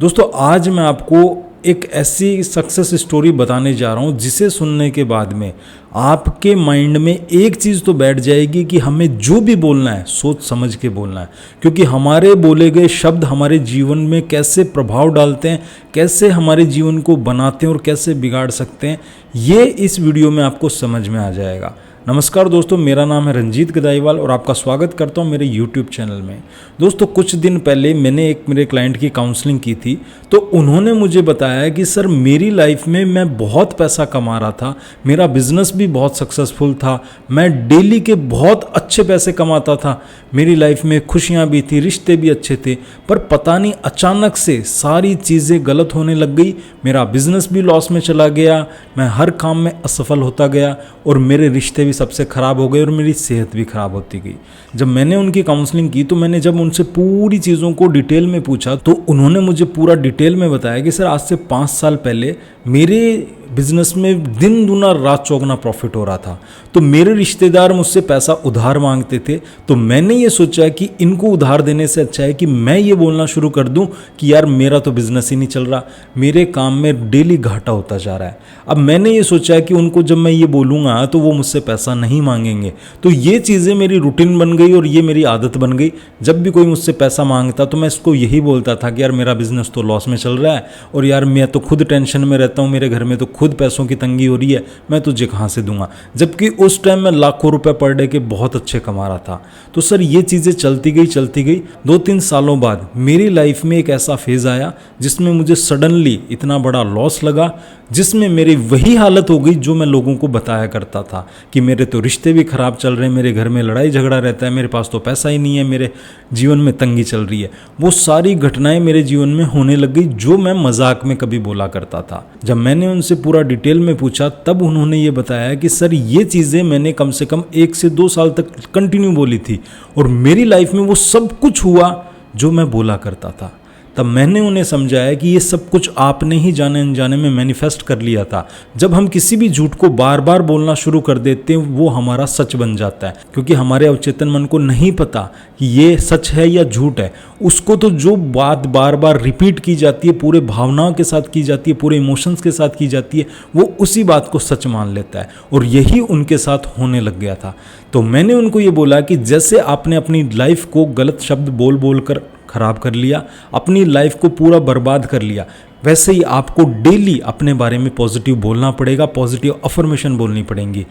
दोस्तों आज मैं आपको एक ऐसी सक्सेस स्टोरी बताने जा रहा हूँ जिसे सुनने के बाद में आपके माइंड में एक चीज़ तो बैठ जाएगी कि हमें जो भी बोलना है सोच समझ के बोलना है, क्योंकि हमारे बोले गए शब्द हमारे जीवन में कैसे प्रभाव डालते हैं, कैसे हमारे जीवन को बनाते हैं और कैसे बिगाड़ सकते हैं, ये इस वीडियो में आपको समझ में आ जाएगा। नमस्कार दोस्तों, मेरा नाम है रंजीत गदाईवाल और आपका स्वागत करता हूं मेरे YouTube चैनल में। दोस्तों कुछ दिन पहले मैंने एक मेरे क्लाइंट की काउंसलिंग की थी, तो उन्होंने मुझे बताया कि सर मेरी लाइफ में मैं बहुत पैसा कमा रहा था, मेरा बिजनेस भी बहुत सक्सेसफुल था, मैं डेली के बहुत अच्छे पैसे कमाता था, मेरी लाइफ में खुशियाँ भी थी, रिश्ते भी अच्छे थे, पर पता नहीं अचानक से सारी चीज़ें गलत होने लग गई, मेरा बिजनेस भी लॉस में चला गया, मैं हर काम में असफल होता गया और मेरे रिश्ते भी सबसे ख़राब हो गए और मेरी सेहत भी ख़राब होती गई। जब मैंने उनकी काउंसलिंग की तो मैंने जब उनसे पूरी चीज़ों को डिटेल में पूछा तो उन्होंने मुझे पूरा डिटेल में बताया कि सर आज से 5 साल पहले मेरे बिजनेस में दिन दूना रात चौगुना प्रॉफिट हो रहा था, तो मेरे रिश्तेदार मुझसे पैसा उधार मांगते थे, तो मैंने ये सोचा कि इनको उधार देने से अच्छा है कि मैं ये बोलना शुरू कर दूं कि यार मेरा तो बिजनेस ही नहीं चल रहा, मेरे काम में डेली घाटा होता जा रहा है। अब मैंने ये सोचा कि उनको जब मैं ये बोलूँगा तो वो मुझसे पैसा नहीं मांगेंगे, तो ये चीज़ें मेरी रूटीन बन गई और ये मेरी आदत बन गई। जब भी कोई मुझसे पैसा मांगता तो मैं इसको यही बोलता था कि यार मेरा बिजनेस तो लॉस में चल रहा है और यार मैं तो खुद टेंशन में रहता हूँ, मेरे घर में तो खुद पैसों की तंगी हो रही है, मैं तुझे कहाँ से दूंगा, जबकि उस टाइम मैं लाखों रुपए पर डे के बहुत अच्छे कमा रहा था। तो सर ये चीज़ें चलती गई 2-3 सालों बाद मेरी लाइफ में एक ऐसा फेज़ आया जिसमें मुझे सडनली इतना बड़ा लॉस लगा, जिसमें मेरी वही हालत हो गई जो मैं लोगों को बताया करता था कि मेरे तो रिश्ते भी ख़राब चल रहे हैं, मेरे घर में लड़ाई झगड़ा रहता है, मेरे पास तो पैसा ही नहीं है, मेरे जीवन में तंगी चल रही है। वो सारी घटनाएं मेरे जीवन में होने लग गई जो मैं मजाक में कभी बोला करता था। जब मैंने उनसे पूरा डिटेल में पूछा तब उन्होंने ये बताया कि सर ये चीज़ें मैंने कम से कम 1 से 2 साल तक कंटिन्यू बोली थी और मेरी लाइफ में वो सब कुछ हुआ जो मैं बोला करता था। तब मैंने उन्हें समझाया कि ये सब कुछ आपने ही जाने अनजाने में मैनिफेस्ट कर लिया था। जब हम किसी भी झूठ को बार बार बोलना शुरू कर देते हैं वो हमारा सच बन जाता है, क्योंकि हमारे अवचेतन मन को नहीं पता कि ये सच है या झूठ है। उसको तो जो बात बार बार रिपीट की जाती है, पूरे भावनाओं के साथ की जाती है, पूरे इमोशंस के साथ की जाती है, वो उसी बात को सच मान लेता है और यही उनके साथ होने लग गया था। तो मैंने उनको ये बोला कि जैसे आपने अपनी लाइफ को गलत शब्द बोल बोल कर खराब कर लिया, अपनी लाइफ को पूरा बर्बाद कर लिया, वैसे ही आपको डेली अपने बारे में पॉजिटिव बोलना पड़ेगा, पॉजिटिव अफर्मेशन बोलनी पड़ेंगी।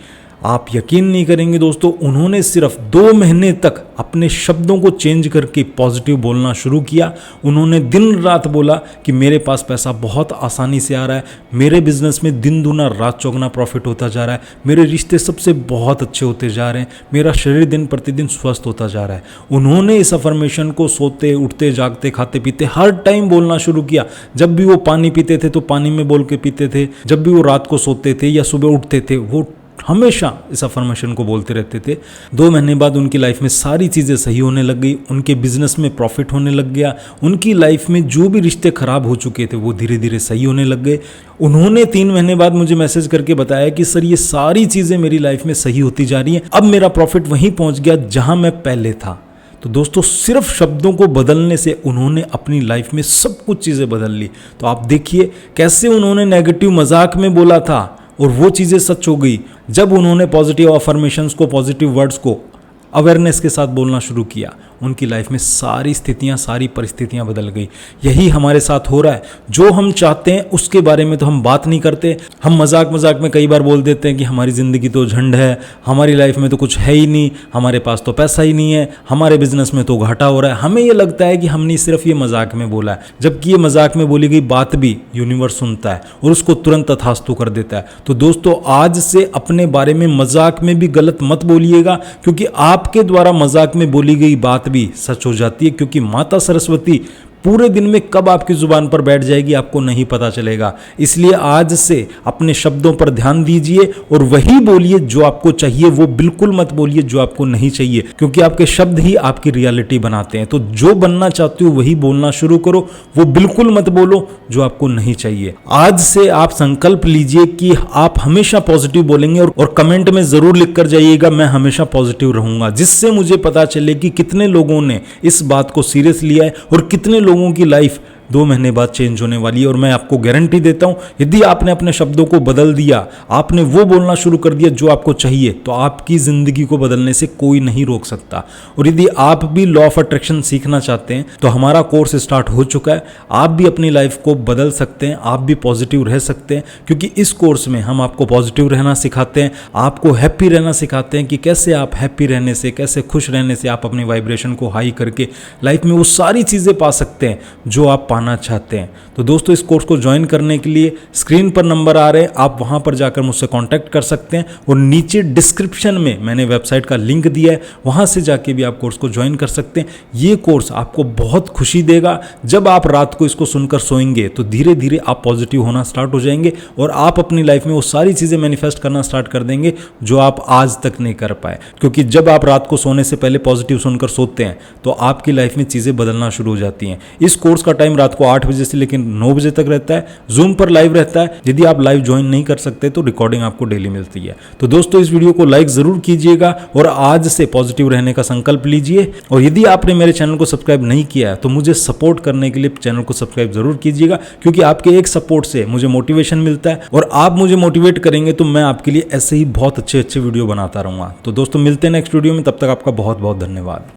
आप यकीन नहीं करेंगे दोस्तों, उन्होंने सिर्फ 2 महीने तक अपने शब्दों को चेंज करके पॉजिटिव बोलना शुरू किया। उन्होंने दिन रात बोला कि मेरे पास पैसा बहुत आसानी से आ रहा है, मेरे बिजनेस में दिन दूना रात चौगुना प्रॉफिट होता जा रहा है, मेरे रिश्ते सबसे बहुत अच्छे होते जा रहे हैं, मेरा शरीर दिन प्रतिदिन स्वस्थ होता जा रहा है। उन्होंने इस अफर्मेशन को सोते उठते जागते खाते पीते हर टाइम बोलना शुरू किया। जब भी वो पानी पीते थे तो पानी में बोल के पीते थे, जब भी वो रात को सोते थे या सुबह उठते थे वो हमेशा इस अफर्मेशन को बोलते रहते थे। 2 महीने बाद उनकी लाइफ में सारी चीज़ें सही होने लग गई, उनके बिजनेस में प्रॉफिट होने लग गया, उनकी लाइफ में जो भी रिश्ते खराब हो चुके थे वो धीरे धीरे सही होने लग गए। उन्होंने 3 महीने बाद मुझे मैसेज करके बताया कि सर ये सारी चीज़ें मेरी लाइफ में सही होती जा रही हैं, अब मेरा प्रॉफिट वहीं पहुँच गया जहाँ मैं पहले था। तो दोस्तों सिर्फ शब्दों को बदलने से उन्होंने अपनी लाइफ में सब कुछ चीज़ें बदल ली। तो आप देखिए कैसे उन्होंने नेगेटिव मजाक में बोला था और वो चीज़ें सच हो गई जब उन्होंने पॉजिटिव अफर्मेशंस को, पॉजिटिव वर्ड्स को अवेयरनेस के साथ बोलना शुरू किया। उनकी लाइफ में सारी स्थितियां, सारी परिस्थितियां बदल गई। यही हमारे साथ हो रहा है। जो हम चाहते हैं उसके बारे में तो हम बात नहीं करते, हम मजाक मजाक में कई बार बोल देते हैं कि हमारी ज़िंदगी तो झंड है, हमारी लाइफ में तो कुछ है ही नहीं, हमारे पास तो पैसा ही नहीं है, हमारे बिजनेस में तो घाटा हो रहा है। हमें ये लगता है कि हमने सिर्फ ये मजाक में बोला है, जबकि ये मजाक में बोली गई बात भी यूनिवर्स सुनता है और उसको तुरंत तथास्तु कर देता है। तो दोस्तों आज से अपने बारे में मजाक में भी गलत मत बोलिएगा, क्योंकि आपके द्वारा मजाक में बोली गई बात भी सच हो जाती है, क्योंकि माता सरस्वती पूरे दिन में कब आपकी जुबान पर बैठ जाएगी आपको नहीं पता चलेगा। इसलिए आज से अपने शब्दों पर ध्यान दीजिए और वही बोलिए जो आपको चाहिए, वो बिल्कुल मत बोलिए जो आपको नहीं चाहिए, क्योंकि आपके शब्द ही आपकी रियलिटी बनाते हैं। तो जो बनना चाहते हो वही बोलना शुरू करो, वो बिल्कुल मत बोलो जो आपको नहीं चाहिए। आज से आप संकल्प लीजिए कि आप हमेशा पॉजिटिव बोलेंगे और कमेंट में जरूर लिख कर जाइएगा मैं हमेशा पॉजिटिव रहूंगा, जिससे मुझे पता चले कि कितने लोगों ने इस बात को सीरियस लिया है और कितने लोगों की लाइफ 2 महीने बाद चेंज होने वाली है। और मैं आपको गारंटी देता हूँ, यदि आपने अपने शब्दों को बदल दिया, आपने वो बोलना शुरू कर दिया जो आपको चाहिए, तो आपकी ज़िंदगी को बदलने से कोई नहीं रोक सकता। और यदि आप भी लॉ ऑफ अट्रैक्शन सीखना चाहते हैं तो हमारा कोर्स स्टार्ट हो चुका है। आप भी अपनी लाइफ को बदल सकते हैं, आप भी पॉजिटिव रह सकते हैं, क्योंकि इस कोर्स में हम आपको पॉजिटिव रहना सिखाते हैं, आपको हैप्पी रहना सिखाते हैं कि कैसे आप हैप्पी रहने से, कैसे खुश रहने से आप अपनी वाइब्रेशन को हाई करके लाइफ में वो सारी चीज़ें पा सकते हैं जो आप पाना चाहते हैं। तो दोस्तों, इस कोर्स को ज्वाइन करने के लिए स्क्रीन पर नंबर आ रहे हैं, आप वहां पर जाकर मुझसे कांटेक्ट कर सकते हैं, और नीचे डिस्क्रिप्शन में मैंने वेबसाइट का लिंक दिया है, वहां से जाके भी आप कोर्स को ज्वाइन कर सकते हैं। ये कोर्स आपको बहुत खुशी देगा। जब आप रात को इसको सुनकर सोएंगे तो धीरे धीरे आप पॉजिटिव होना स्टार्ट हो जाएंगे और आप अपनी लाइफ में वो सारी चीज़ें मैनिफेस्ट करना स्टार्ट कर देंगे जो आप आज तक नहीं कर पाए। क्योंकि जब आप रात को सोने से पहले पॉजिटिव सुनकर सोते हैं तो आपकी लाइफ में चीज़ें बदलना शुरू हो जाती हैं। इस कोर्स का टाइम रात को 8 बजे से लेकर 9 बजे तक रहता है, जूम पर लाइव रहता है। यदि आप लाइव ज्वाइन नहीं कर सकते तो रिकॉर्डिंग आपको डेली मिलती है। तो दोस्तों, इस वीडियो को लाइक जरूर कीजिएगा और आज से पॉजिटिव रहने का संकल्प लीजिए। और यदि आपने मेरे चैनल को सब्सक्राइब नहीं किया है तो मुझे सपोर्ट करने के लिए चैनल को सब्सक्राइब जरूर कीजिएगा, क्योंकि आपके एक सपोर्ट से मुझे मोटिवेशन मिलता है, और आप मुझे मोटिवेट करेंगे तो मैं आपके लिए ऐसे ही बहुत अच्छे वीडियो बनाता रहूंगा। तो दोस्तों, मिलते हैं नेक्स्ट वीडियो में, तब तक आपका बहुत बहुत धन्यवाद।